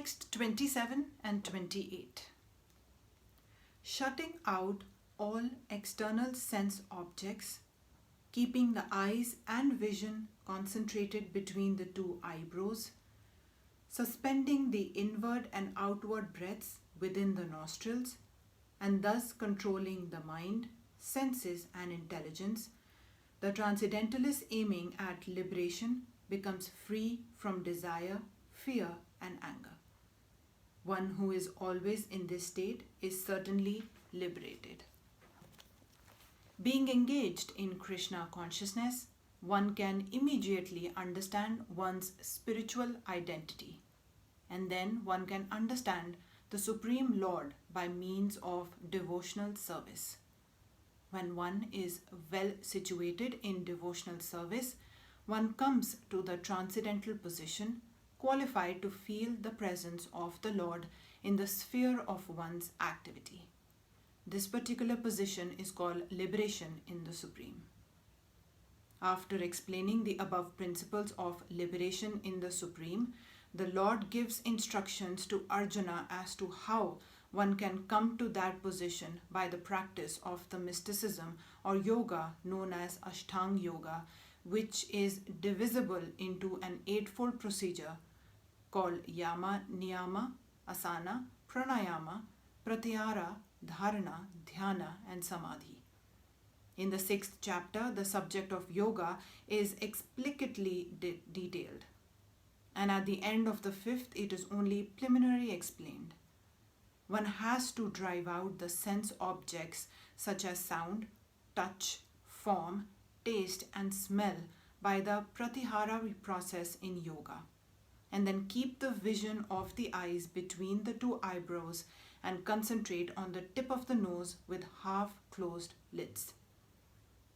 Text 27 and 28. Shutting out all external sense objects, keeping the eyes and vision concentrated between the two eyebrows, suspending the inward and outward breaths within the nostrils, and thus controlling the mind, senses, and intelligence, the transcendentalist aiming at liberation becomes free from desire, fear, and anger. One who is always in this state is certainly liberated. Being engaged in Kṛṣṇa consciousness, one can immediately understand one's spiritual identity, and then one can understand the Supreme Lord by means of devotional service. When one is well situated in devotional service, one comes to the transcendental position, qualified to feel the presence of the Lord in the sphere of one's activity. This particular position is called liberation in the Supreme. After explaining the above principles of liberation in the Supreme, the Lord gives instructions to Arjuna as to how one can come to that position by the practice of the mysticism or yoga known as Ashtanga Yoga, which is divisible into an eightfold procedure called Yama, Niyama, Asana, Pranayama, Pratyahara, Dharana, Dhyana, and Samadhi. In the 6th chapter, the subject of yoga is explicitly detailed, and at the end of the 5th, it is only preliminarily explained. One has to drive out the sense objects such as sound, touch, form, taste, and smell by the pratyahara process in yoga, and then keep the vision of the eyes between the two eyebrows and concentrate on the tip of the nose with half-closed lids.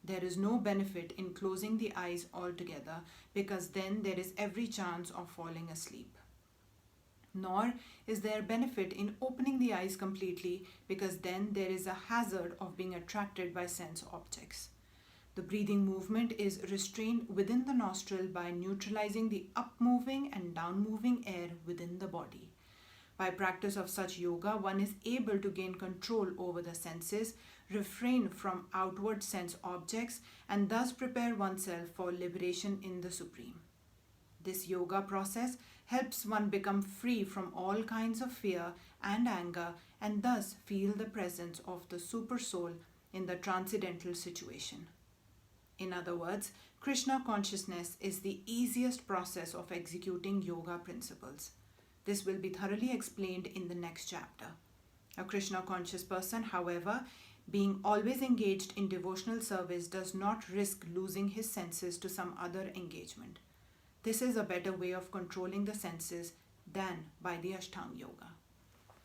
There is no benefit in closing the eyes altogether because then there is every chance of falling asleep. Nor is there benefit in opening the eyes completely because then there is a hazard of being attracted by sense objects. The breathing movement is restrained within the nostril by neutralizing the up-moving and down-moving air within the body. By practice of such yoga, one is able to gain control over the senses, refrain from outward sense objects, and thus prepare oneself for liberation in the Supreme. This yoga process helps one become free from all kinds of fear and anger and thus feel the presence of the Super Soul in the transcendental situation. In other words, Kṛṣṇa consciousness is the easiest process of executing yoga principles. This will be thoroughly explained in the next chapter. A Kṛṣṇa conscious person, however, being always engaged in devotional service, does not risk losing his senses to some other engagement. This is a better way of controlling the senses than by the Ashtanga Yoga.